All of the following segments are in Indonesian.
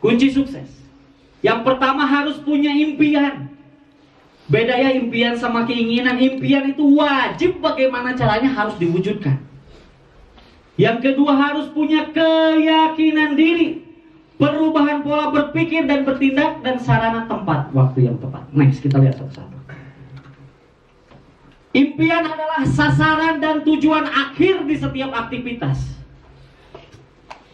Kunci sukses. Yang pertama harus punya impian. Beda ya impian sama keinginan. Impian itu wajib, bagaimana caranya harus diwujudkan. Yang kedua harus punya keyakinan diri, perubahan pola berpikir dan bertindak, dan sarana tempat waktu yang tepat. Next, kita lihat satu-satu. Impian adalah sasaran dan tujuan akhir di setiap aktivitas.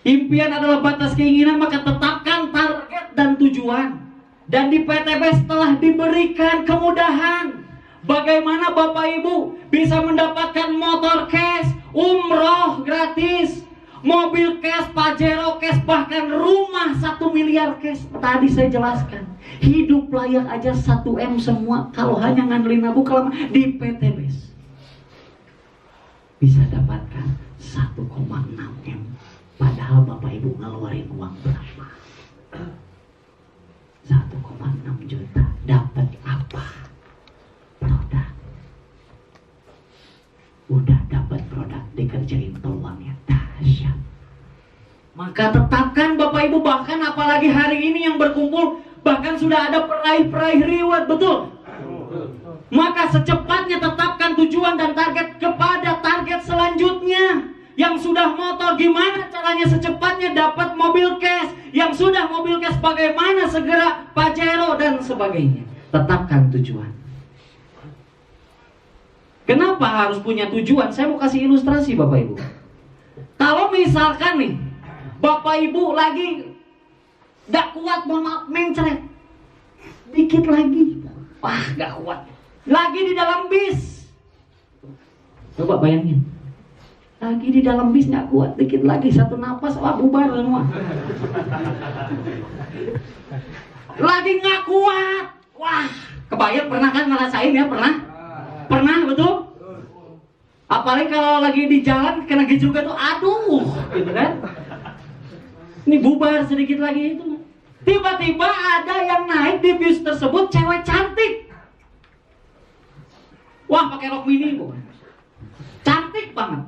Impian adalah batas keinginan, maka tetapkan target dan tujuan. Dan di PTBS telah diberikan kemudahan. Bagaimana Bapak Ibu bisa mendapatkan motor cash, umroh gratis, mobil cash, Pajero cash, bahkan rumah 1 miliar cash. Tadi saya jelaskan, hidup layak aja 1 M semua. Kalau hanya ngandelin nabung kelama di PTBS bisa dapatkan 1,6 M. Padahal Bapak Ibu ngeluarin uang berapa? 1,6 juta. Dapat apa? Produk. Udah dapat produk, dikerjain peluangnya dahsyat. Maka tetapkan Bapak Ibu, bahkan apalagi hari ini yang berkumpul, bahkan sudah ada peraih-peraih reward, betul? Maka secepatnya tetapkan tujuan dan target kepada target selanjutnya. Yang sudah motor, gimana caranya secepatnya dapat mobil cash? Yang sudah mobil cash, bagaimana segera Pajero dan sebagainya. Tetapkan tujuan. Kenapa harus punya tujuan? Saya mau kasih ilustrasi Bapak Ibu. Kalau misalkan nih Bapak Ibu lagi gak kuat, mohon maaf, mencret dikit lagi, wah gak kuat, lagi di dalam bis. Coba bayangin, lagi di dalam bis gak kuat, dikit lagi, satu napas, wah bubar semua. Lagi gak kuat, wah kebayang, pernah kan ngerasain ya? Pernah betul? Apalagi kalau lagi di jalan kena juga tuh, aduh, gitu kan? Ini bubar sedikit lagi itu. Tiba-tiba ada yang naik di bis tersebut, cewek cantik. Wah, pakai rok mini bu, cantik banget.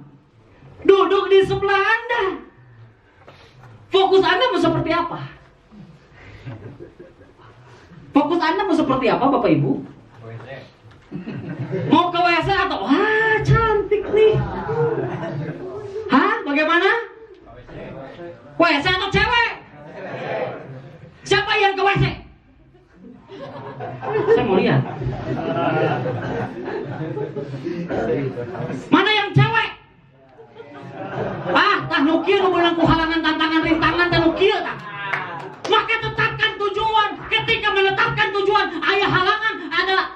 Duduk di sebelah Anda. Fokus Anda mau seperti apa? Fokus Anda mau seperti apa Bapak Ibu? Mau ke WC atau wah cantik nih? Hah? Bagaimana? WC atau cewek? Siapa yang ke WC? Saya mau lihat. Mana yang cewek? Ah, tah nukil bilang halangan tantangan rintangan dan nukil tah. Maka tetapkan tujuan. Ketika menetapkan tujuan, ayah halangan ada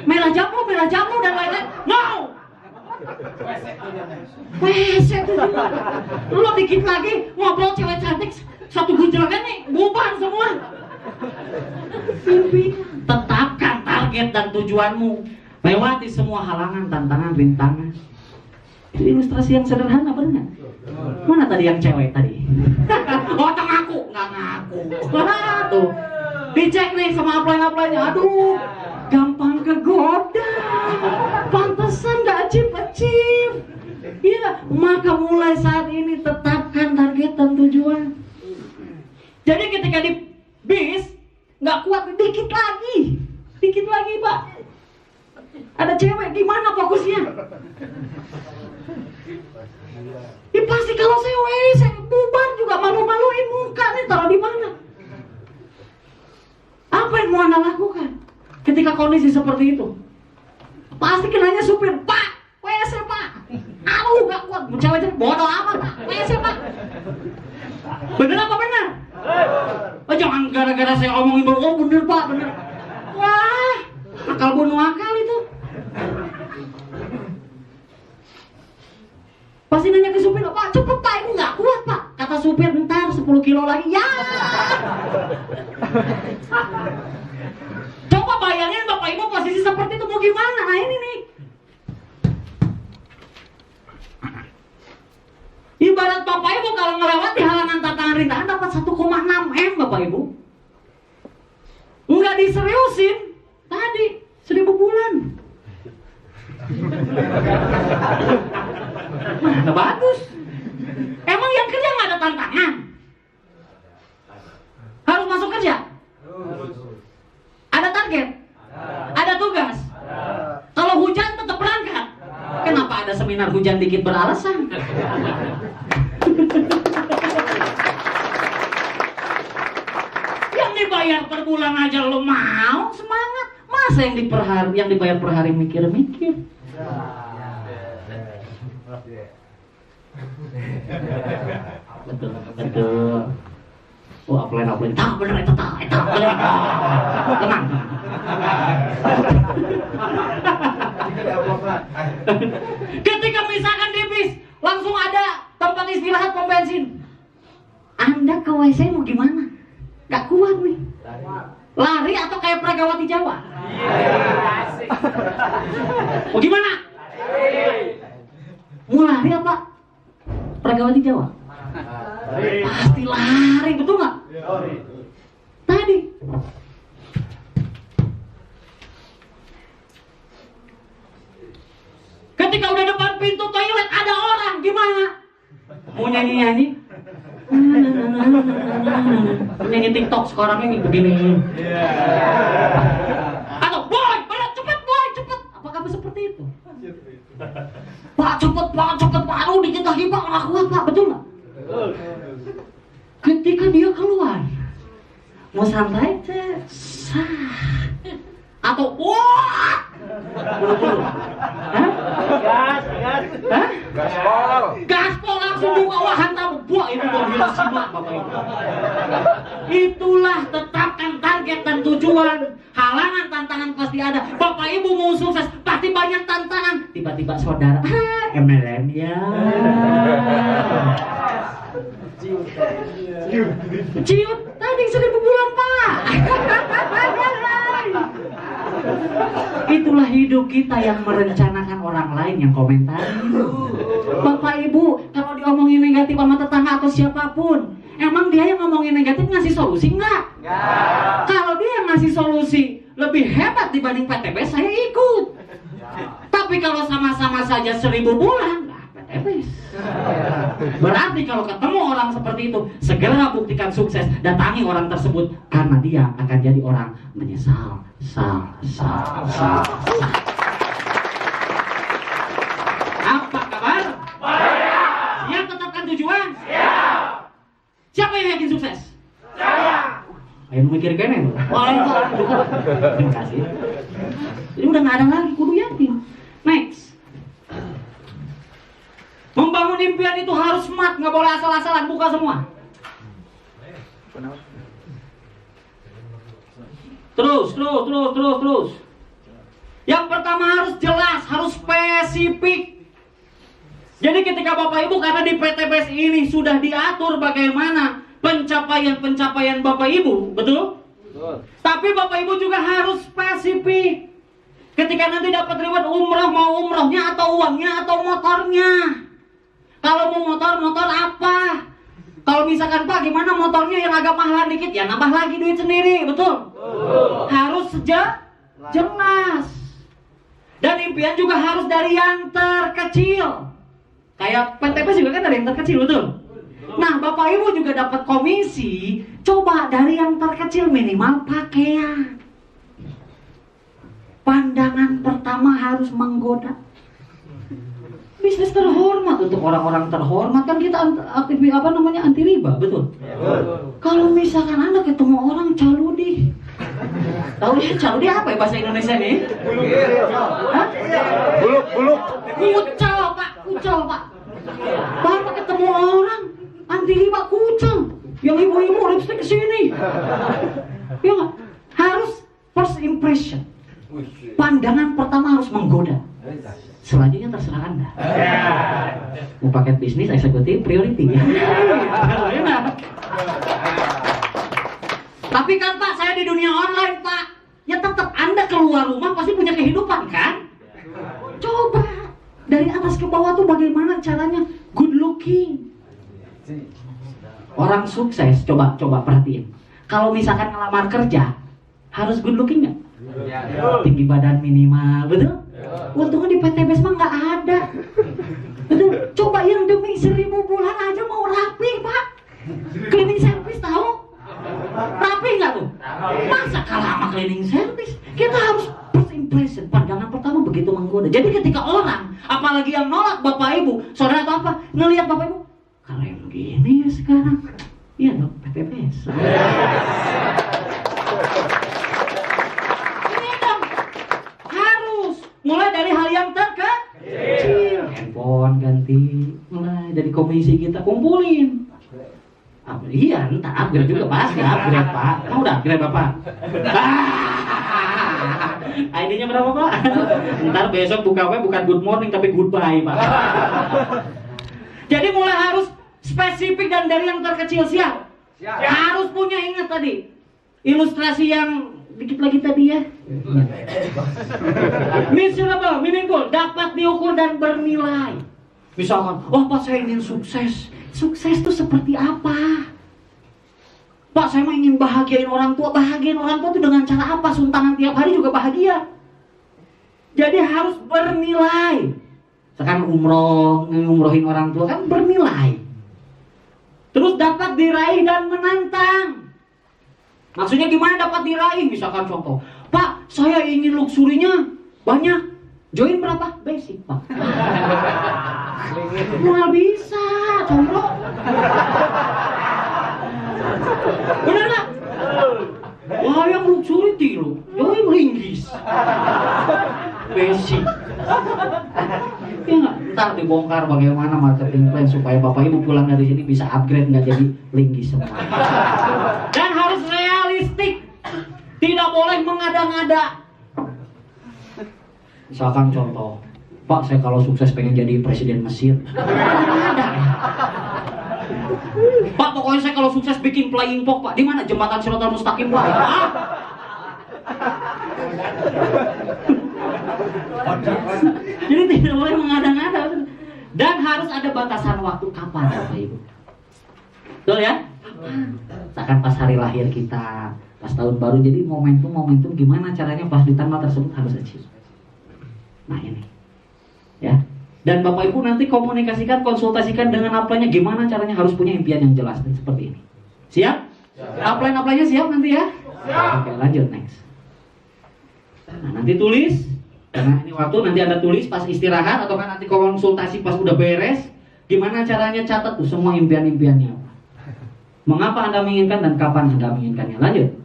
merah jambu dan lain-lain. No. WC tujuan. Lu dikit lagi ngobrol cewek cantik satu gejolakan nih, bubar semua. Tetapkan target dan tujuanmu. Lewati semua halangan, tantangan, rintangan. Itu ilustrasi yang sederhana, benar? Mana tadi yang cewek tadi? Oh, ngaku, nggak ngaku. Tuh, dicek nih sama apply-nya. Aduh, gampang kegoda. Pantesan nggak achieve. Iya, maka mulai saat ini tetapkan target dan tujuan. Jadi ketika di bis nggak kuat, dikit lagi Pak. Ada cewek, gimana fokusnya? Ya pasti kalau saya bubar juga, malu-maluin muka nih, taruh di mana? Apa yang mau Anda lakukan ketika kondisi seperti itu? Pasti kenanya supir, Pak, WC Pak. Aduh gak kuat, cewek bodoh amat Pak, WC Pak. Bener apa bener? Oh, jangan gara-gara saya omongin baru, oh bener Pak, bener. Wah, akal bunuh akal itu. Pasti nanya ke supir, Pak cepet Pak, ini gak kuat Pak. Kata supir, ntar 10 kilo lagi. Ya. Coba bayangin Bapak Ibu posisi seperti itu mau gimana? Nah ini nih. Ibarat Bapak Ibu kalau melewati halangan tantangan rintangan dapat 1,6 M Bapak Ibu. Enggak diseriusin. Tadi 1000 bulan. Mana bagus. Emang yang kerja nggak ada tantangan? masuk kerja? Ada target? Ada tugas? Kalau hujan tetap berangkat? Kenapa ada seminar hujan dikit beralasan? Yang dibayar per bulan aja lo mau semangat. Masa yang dibayar per hari mikir-mikir? Betul. Oh, upline. Tak bener itu tak bener. Tenang. Ketika misalkan di bis langsung ada tempat istirahat pom bensin. Anda ke WC mau gimana? Gak kuat nih. Lari atau kayak Pragawati Jawa? Mau gimana? Mau lari apa? Pragawati Jawa? Pasti lari, betul nggak? Tadi ketika udah depan pintu toilet ada orang, gimana? Mau nyanyi-nyanyi? Nyanyi TikTok sekarang ini begini. Atau boy, cepet boy, cepet. Apakah seperti itu? Pak cepet, aduh dikit lagi pak, nggak kuat pak, betul nggak? Ketika dia keluar, mau santai sah, atau wah, gaspol langsung buka, wah hantam, buah itu mobil simak bapak ibu. Itulah tetapkan target dan tujuan. Halangan, tantangan pasti ada. Bapak ibu mau sukses pasti banyak tantangan. Tiba-tiba saudara, MLM ya. Ciut tadi 1.000 bulan pak. Itulah hidup kita yang merencanakan orang lain yang komentarin. Bapak ibu kalau diomongin negatif sama tetangga atau siapapun, emang dia yang ngomongin negatif ngasih solusi enggak? Kalau dia yang ngasih solusi lebih hebat dibanding PTB, saya ikut. Tapi kalau sama-sama saja 1.000 bulan, PTB. Berarti kalau ketemu orang seperti itu, segera buktikan sukses, datangi orang tersebut karena dia akan jadi orang menyesal. Apa kabar? Siap tetapkan tujuan? Siap. Siapa yang yakin sukses? Saya. Ayo mikir kene. Terima kasih. Jadi udah nggak ada lagi, kudu yakin. Next. Membangun impian itu harus smart, nggak boleh asal-asalan. Buka semua. Terus. Yang pertama harus jelas, harus spesifik. Jadi ketika Bapak Ibu, karena di PTBS ini sudah diatur bagaimana pencapaian Bapak Ibu, betul? Tapi Bapak Ibu juga harus spesifik. Ketika nanti dapat reward umroh, mau umrohnya atau uangnya atau motornya. Kalau mau motor apa? Kalau misalkan Pak gimana motornya yang agak mahalan dikit, ya nambah lagi duit sendiri, betul? Harus jelas. Dan impian juga harus dari yang terkecil. Kayak PTP juga kan dari yang terkecil, betul? Nah Bapak Ibu juga dapat komisi. Coba dari yang terkecil, minimal pakaian. Pandangan pertama harus menggoda. Bisnis terhormat untuk orang-orang terhormat, kan kita anti riba, betul? Kalau misalkan Anda ketemu orang caludi, tahu ya caludi apa ya bahasa Indonesia nih? Buluk. Kucel pak. Bapak ketemu orang anti riba kucel, yang ibu-ibu lipstick kesini, ya nggak? Harus first impression. Pandangan pertama harus menggoda. Selanjutnya terserah Anda. Mau paket bisnis, eksekutif, priority. Tapi kan Pak, saya di dunia online Pak. Ya tetap Anda keluar rumah pasti punya kehidupan kan? Coba dari atas ke bawah tuh bagaimana caranya good looking. Orang sukses, coba perhatiin. Kalau misalkan ngelamar kerja, harus good looking nggak? Tinggi badan minimal, betul? Untungnya di PTBS mah nggak ada. Betul? Coba yang demi 1.000 bulan aja mau rapi Pak. Cleaning service tahu? Rapi nggak? orang, apalagi yang nolak Bapak Ibu, saudara atau apa, ngelihat Bapak Ibu, keren gini ya sekarang. Iya dong, PTBS. Ini dong, harus mulai dari hal yang terkecil. Handphone ganti, mulai dari komisi kita kumpulin. Iya, ntar upgrade juga pasti upgrade Pak. Mau udah upgrade Bapak? ID-nya berapa Pak? Ntar besok buka web bukan good morning tapi goodbye Pak. Jadi mulai harus spesifik dan dari yang terkecil, siap? Harus punya, ingat tadi ilustrasi yang dikit lagi tadi ya. Measurable, meaningful, dapat diukur dan bernilai. Misalkan, wah Pak saya ingin sukses. Sukses itu seperti apa? Pak saya mah ingin bahagiain orang tua. Bahagiain orang tua itu dengan cara apa? Suntangan tiap hari juga bahagia. Jadi harus bernilai. Sekarang ngumrohin orang tua kan bernilai. Terus dapat diraih dan menantang. Maksudnya gimana dapat diraih? Misalkan contoh, Pak saya ingin luxurinya banyak. Join berapa? Basic Pak. Nggak bisa, combro. Bener nggak? Wah yang luxury lo, join linggis. Basic. Ya nggak? Ntar dibongkar bagaimana marketing plan supaya Bapak Ibu pulang dari sini bisa upgrade nggak jadi linggis semua. Dan harus realistik, tidak boleh mengada-ngada. Misalkan contoh, Pak saya kalau sukses pengen jadi presiden Mesir. Ada. Pak pokoknya saya kalau sukses bikin flying fox Pak. Di mana jembatan Shiratal Mustaqim Pak? Jadi tidak boleh mengada-ngada. Dan harus ada batasan waktu kapan Bapak Ibu. Betul ya? Misalkan pas hari lahir kita, pas tahun baru, jadi momentum gimana caranya pas di tanggal tersebut harus achieve. Nah ini ya, dan Bapak Ibu nanti komunikasikan, konsultasikan dengan upline-nya gimana caranya, harus punya impian yang jelas seperti ini. Siap? Upline-nya siap nanti ya? Siap. Oke lanjut next. Nah nanti tulis, karena ini waktu nanti Anda tulis pas istirahat atau kan nanti konsultasi pas udah beres, gimana caranya catat tuh semua impian-impiannya apa. Mengapa Anda menginginkan dan kapan Anda menginginkannya. Lanjut.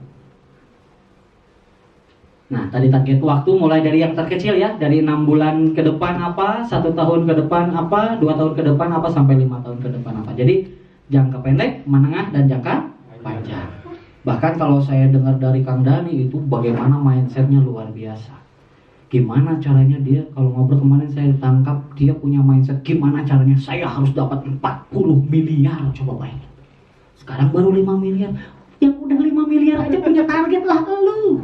Nah, tadi target waktu mulai dari yang terkecil ya, dari 6 bulan ke depan apa, 1 tahun ke depan apa, 2 tahun ke depan apa, sampai 5 tahun ke depan apa. Jadi, jangka pendek, menengah, dan jangka panjang. Bahkan kalau saya dengar dari Kang Dani itu bagaimana mindsetnya luar biasa. Gimana caranya dia, kalau ngobrol kemarin saya tangkap, dia punya mindset, gimana caranya saya harus dapat 40 miliar, coba bayangin. Sekarang baru 5 miliar. Yang udah 5 miliar aja punya target lah lu.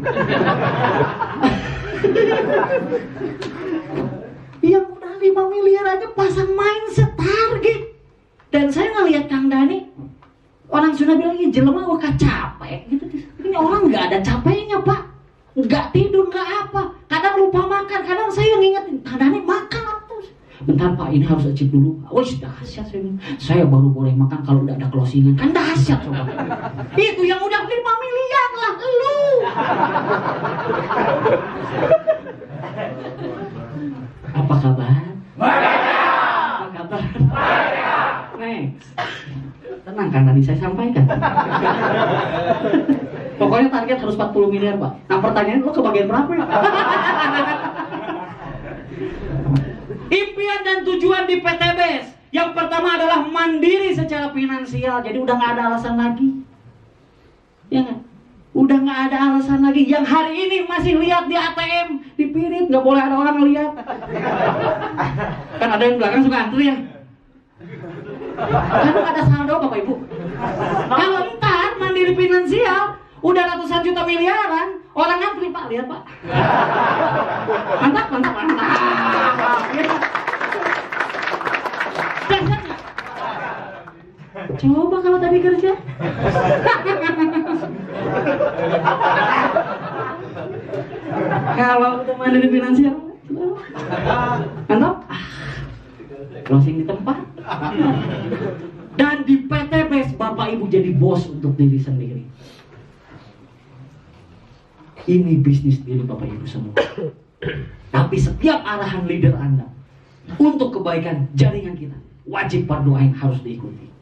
Yang udah 5 miliar aja pasang mindset target. Dan saya ngelihat Kang Dani, orang Sunda bilang ini jelema wah capek gitu. Ini orang nggak ada capeknya Pak, nggak tidur nggak apa, kadang lupa makan, kadang saya ngingetin Kang Dani makan terus. Bentar Pak, ini harus achieve dulu. Wah, dahsyat saya baru boleh makan kalau udah ada closingan. Kan dahsyat coba. Itu yang udah 5 miliar lah lu. Apa kabar? Apa kabar? Next. Tenang kan tadi saya sampaikan. Pokoknya target harus 40 miliar Pak. Nah pertanyaan lo kebagian berapa ya? Impian dan tujuan di PTBS. Yang pertama adalah mandiri secara finansial. Jadi udah gak ada alasan lagi. Ya gak? Udah gak ada alasan lagi. Yang hari ini masih lihat di ATM, dipirit, gak boleh ada orang ngeliat. Kan ada yang belakang suka antri ya. Kan ada saldo Bapak Ibu. Kalau ntar mandiri finansial, udah ratusan juta miliaran, orang ngantri Pak, lihat Pak. Mantap. Dasar nggak? Coba kalau tadi kerja. Kalau udah mandiri finansial, mantap. Closing di tempat. Dan di PTBS Bapak Ibu jadi bos untuk diri sendiri. Ini bisnis diri Bapak Ibu semua. Tapi setiap arahan leader Anda, untuk kebaikan jaringan kita. Wajib fardu ain harus diikuti.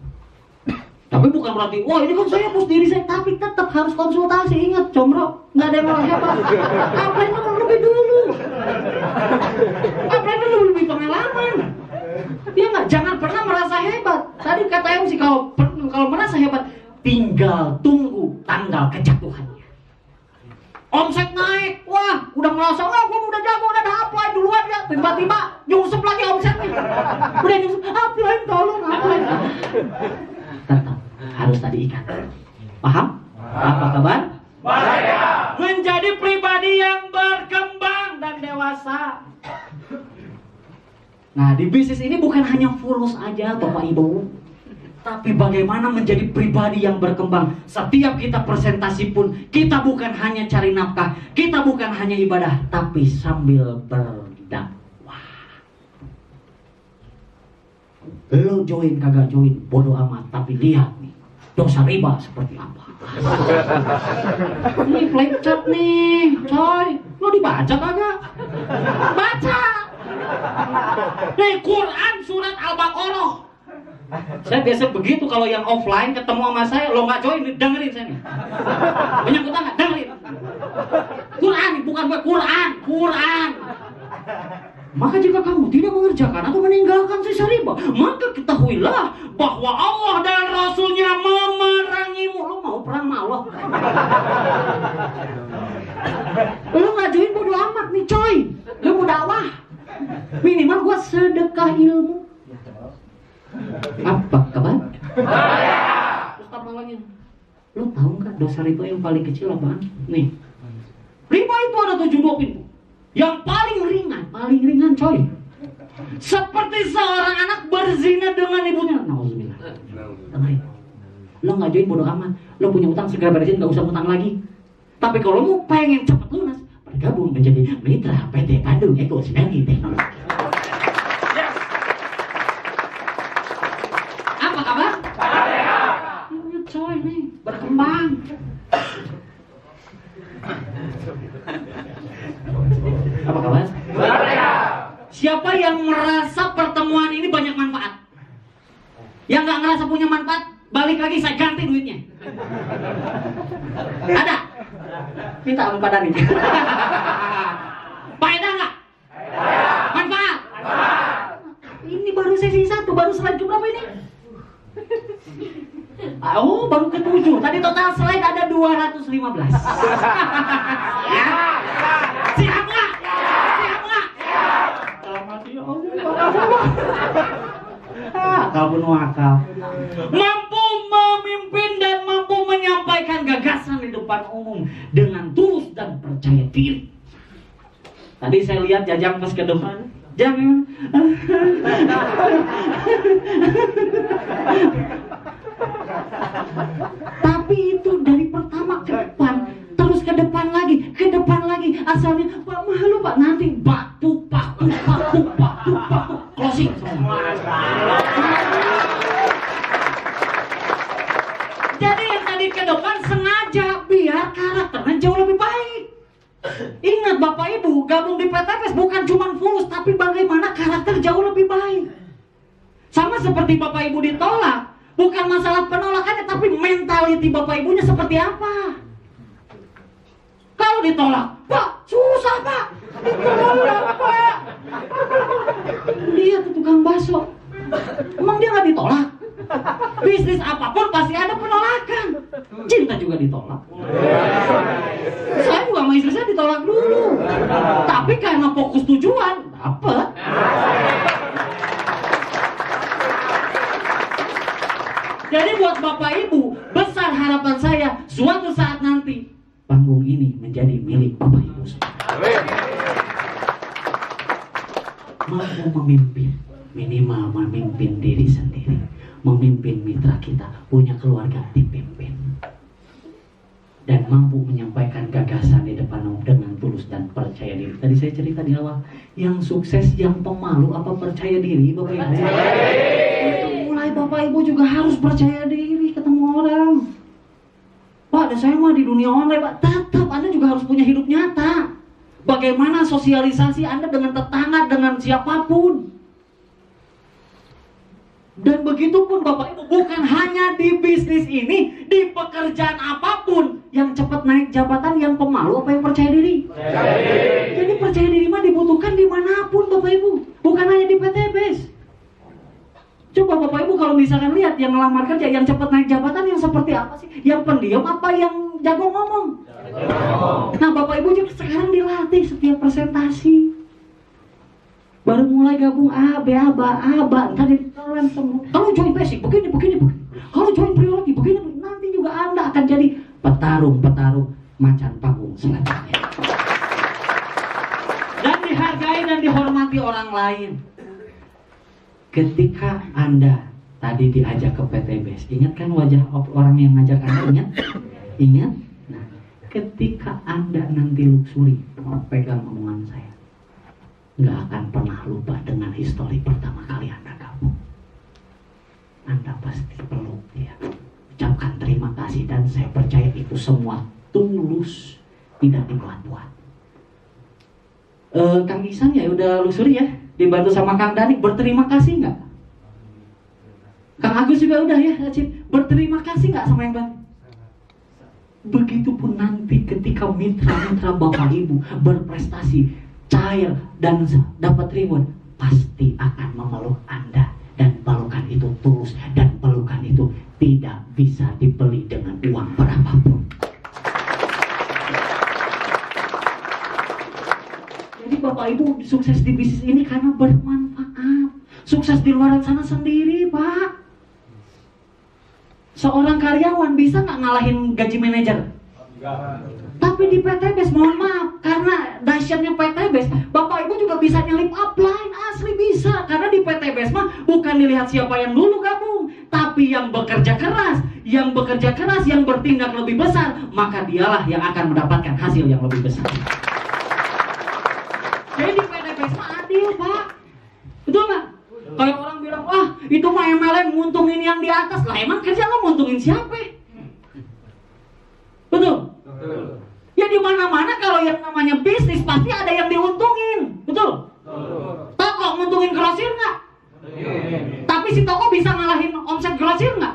Tapi bukan berarti, wah ini kan saya bos diri saya, tapi tetap harus konsultasi. Ingat, comro, nggak ada yang orang hebat. Apply itu lebih dulu. Apply itu lebih pengalaman. Dia nggak, jangan pernah merasa hebat. Tadi kata MC kalau merasa hebat, tinggal tunggu tanggal kejatuhannya. Omset naik, wah udah merasa, wah gue udah jago, udah apply duluan ya. Tiba-tiba nyusup lagi omsetnya. Udah nyusup, apply tolong, apply. Tetap harus tadi ikat. Paham? Apa kabar? Baik. Menjadi pribadi yang berkembang dan dewasa. Nah, di bisnis ini bukan hanya fulus aja Bapak Ibu, tapi bagaimana menjadi pribadi yang berkembang. Setiap kita presentasi pun, kita bukan hanya cari nafkah, kita bukan hanya ibadah, tapi sambil berdakwah. Lo join kagak join, bodoh amat, tapi lihat nih, dosa riba seperti apa. Ini flipchart nih, coy. Lo dibaca kagak? Baca. Nih Quran surat Al-Baqarah. Saya biasa begitu kalau yang offline ketemu sama saya, lo nggak join, dengerin saya nih. Banyak utang nggak? Dengerin. Quran, bukan Quran. Maka jika kamu tidak mengerjakan atau meninggalkan sisa riba, maka ketahuilah bahwa Allah dan Rasulnya memerangimu. Lo mau perang sama Allah? Lo nggak join bodo amat nih coy. Lo mau dakwah, minimal gua sedekah ilmu. Apa kabar? Terus tambah lagi. Lo tahu nggak dosa riba yang paling kecil apaan? Nih, riba itu ada 72 pintu. Yang paling ringan coy. Seperti seorang anak berzina dengan ibunya. Nauzubillah. Dengerin. Lo nggak join bodo amat. Lo punya utang segera beresin, nggak usah utang lagi. Tapi kalau mau pengen cepat lunas, bergabung menjadi mitra PT Pandu Eko Sinergi Teknologi. Apa kabar? Ini coy nih berkembang. Apa kabar? Siapa yang merasa pertemuan ini banyak manfaat? Yang nggak ngerasa punya manfaat, balik lagi saya ganti duitnya. Ada? Minta sama Pak Dani. Faedah nggak? Manfaat? Ini baru sesi 1, baru slide berapa ini? Oh, baru ke-7. Tadi total slide ada 215. Ya. Siap nggak? Akal penuh akal. Mampu memimpin dan mampu menyampaikan gagasan di depan umum dengan tulus dan percaya diri. Tadi saya lihat Jajang pas ke depan. Jangan. Tapi itu dari pertama ke depan, terus ke depan lagi. Asalnya Pak malu Pak, nanti batuk. Closing semua. Jadi yang tadi ke depan sengaja biar karakternya jauh lebih baik. Ingat Bapak Ibu, gabung di PTPS bukan cuma fulus, tapi bagaimana karakter jauh lebih baik. Sama seperti Bapak Ibu ditolak, bukan masalah penolakannya, tapi mentality Bapak Ibunya seperti apa. Kalau ditolak, Pak, susah Pak. Ditolak Pak. Dia tuh tukang bakso. Emang dia nggak ditolak? Bisnis apapun pasti ada penolakan. Cinta juga ditolak. Saya juga sama istri saya ditolak dulu. Tapi karena fokus tujuan, dapet. Jadi buat Bapak Ibu, besar harapan saya suatu saat nanti panggung ini menjadi milik Bapak Ibu semua. Mampu memimpin, minimal memimpin diri sendiri, memimpin mitra kita, punya keluarga dipimpin, dan mampu menyampaikan gagasan di depan umum dengan tulus dan percaya diri. Tadi saya cerita di awal, yang sukses yang pemalu apa percaya diri Bapak Ibu? Mulai Bapak Ibu juga harus percaya diri ketemu orang. Pak, saya mah di dunia online Pak, tetap Anda juga harus punya hidup nyata. Bagaimana sosialisasi Anda dengan tetangga, dengan siapapun. Dan begitu pun Bapak Ibu, bukan hanya di bisnis ini, di pekerjaan apapun, yang cepat naik jabatan, yang pemalu apa yang percaya diri? Jadi percaya diri mah dibutuhkan dimanapun Bapak Ibu, bukan hanya di PTBS. Coba Bapak Ibu kalau misalkan lihat yang ngelamar kerja, yang cepat naik jabatan yang seperti apa sih? Yang pendiam apa yang jago ngomong? Nah Bapak Ibu juga sekarang dilatih setiap presentasi. Baru mulai gabung A, B, A, B, A, B, ntar ditelan semua. Kalau join basic, begini. Kalau join priority, begini. Nanti juga Anda akan jadi petarung macan panggung selanjutnya. Dan dihargai dan dihormati orang lain. Ketika Anda tadi diajak ke PTBS, ingat kan wajah orang yang ngajak Anda, ingat? Nah, ketika Anda nanti luxury, pegang omongan saya, nggak akan pernah lupa dengan histori pertama kali Anda gabung. Anda pasti peluk dia, ucapkan terima kasih, dan saya percaya itu semua tulus, tidak dibuat-buat. Kang Isan ya udah luxury ya, dibantu sama Kang Danik, berterima kasih nggak? Kang Agus juga udah ya, berterima kasih nggak sama yang bantu? Begitupun nanti ketika mitra-mitra Bapak Ibu berprestasi, cair dan dapat reward, pasti akan memeluk Anda, dan pelukan itu tulus, dan pelukan itu tidak bisa dibeli dengan uang berapapun. Jadi Bapak Ibu sukses di bisnis ini karena bermanfaat. Sukses di luar sana sendiri Pak. Seorang karyawan bisa nggak ngalahin gaji manajer? Tapi di PTBS, mohon maaf, karena dahsyatnya PTBS, Bapak Ibu juga bisa nyelip upline, asli bisa. Karena di PTBS mah bukan dilihat siapa yang dulu gabung, tapi yang bekerja keras, yang bertindak lebih besar, maka dialah yang akan mendapatkan hasil yang lebih besar. Jadi di PTBS mah adil Pak, betul nggak? Kalau orang bilang, wah itu mah MLM nguntungin yang di atas, lah emang kerja lo nguntungin siapa? Betul? Ya di mana-mana kalau yang namanya bisnis pasti ada yang diuntungin, betul? Toko nguntungin grosir nggak? Tapi si toko bisa ngalahin omset grosir nggak?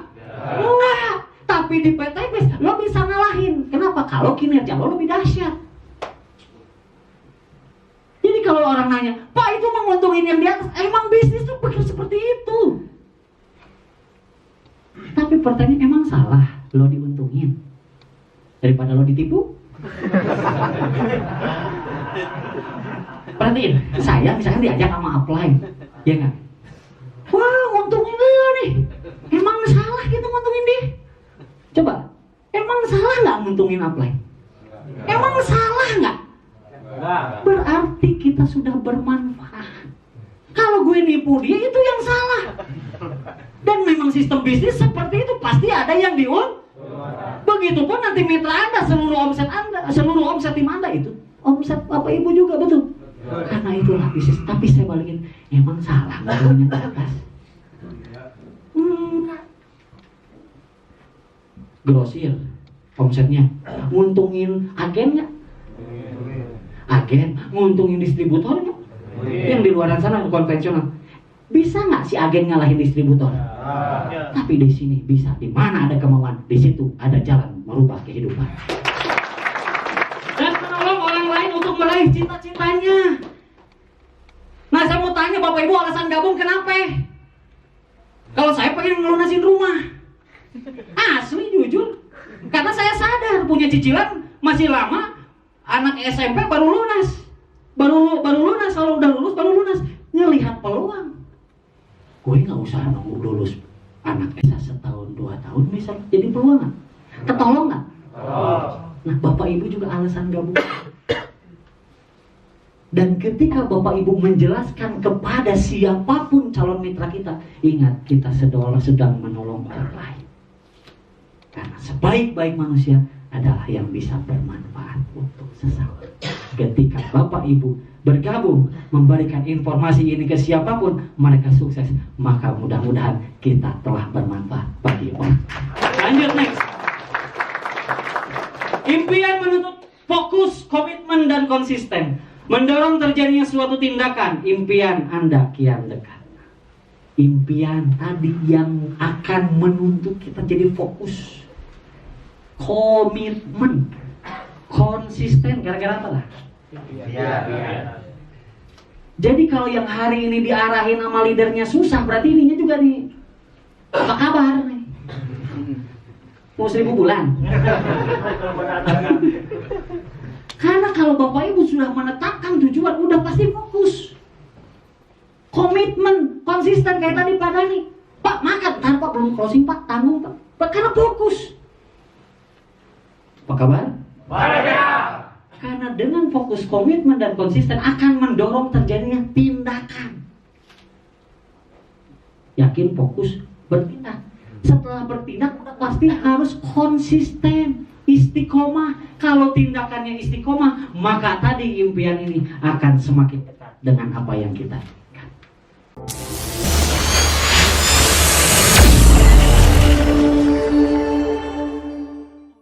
Enggak. Tapi di PTBS lo bisa ngalahin. Kenapa? Kalau kinerja lo lebih dahsyat. Jadi kalau orang nanya, Pak itu menguntungin yang di atas, emang bisnis tuh begitu seperti itu. Tapi pertanyaan, emang salah lo diuntungin daripada lo ditipu? Perhatiin, saya misalkan diajak sama upline, ya nggak? Wah, nguntungin dia nih. Emang salah gitu nguntungin dia? Coba, emang salah nggak nguntungin upline? Emang salah nggak? Berarti kita sudah bermanfaat. Kalau gue nipu dia, itu yang salah. Dan memang sistem bisnis seperti itu, pasti ada yang diuntungin. Begitupun nanti mitra Anda, seluruh omset tim Anda itu omset Bapak Ibu juga, betul? Karena itulah bisnis. Tapi saya balikin, emang salah ngomongnya ke atas? Grosir omsetnya nguntungin agen nggak? Agen nguntungin distributor nggak? Yang di luar sana konvensional bisa nggak si agen ngalahin distributor? Tapi di sini bisa. Di mana ada kemauan, di situ ada jalan merubah kehidupan. Dan menolong orang lain untuk meraih cita-citanya. Nah, saya mau tanya Bapak Ibu, alasan gabung kenapa? Kalau saya pengen ngelunasin rumah, asli jujur, karena saya sadar punya cicilan masih lama. Anak SMP baru lunas, baru lunas. Kalau udah lulus baru lunas. Ngelihat peluang, gue nggak usah nunggu lulus. Anak S setahun 2 tahun bisa jadi peluang nggak? Ketolong nggak? Nah, Bapak Ibu juga alasan gabung. Dan ketika Bapak Ibu menjelaskan kepada siapapun calon mitra kita, ingat kita sedang menolong orang lain. Karena sebaik-baik manusia adalah yang bisa bermanfaat untuk sesama. Ketika Bapak Ibu bergabung memberikan informasi ini ke siapapun, mereka sukses, maka mudah-mudahan kita telah bermanfaat bagi orang. Lanjut next. Impian menuntut fokus, komitmen, dan konsisten. Mendorong terjadinya suatu tindakan, impian Anda kian dekat. impian tadi yang akan menuntut kita jadi fokus, komitmen, konsisten. Gara-gara apa lah? Jadi kalau yang hari ini diarahin sama leadernya susah, berarti ininya juga nih apa kabar nih? Mau 1000 bulan. Karena kalau Bapak Ibu sudah menetapkan tujuan, udah pasti fokus, komitmen, konsisten. Kayak tadi Pak Dani, Pak makan, ntar Pak belum closing Pak, tanggung Pak, karena fokus. Apa kabar? Baik. Karena dengan fokus, komitmen, dan konsisten akan mendorong terjadinya tindakan. Yakin, fokus, bertindak. Setelah bertindak udah pasti harus konsisten, istiqomah. Kalau tindakannya istiqomah, maka tadi impian ini akan semakin dekat dengan apa yang kita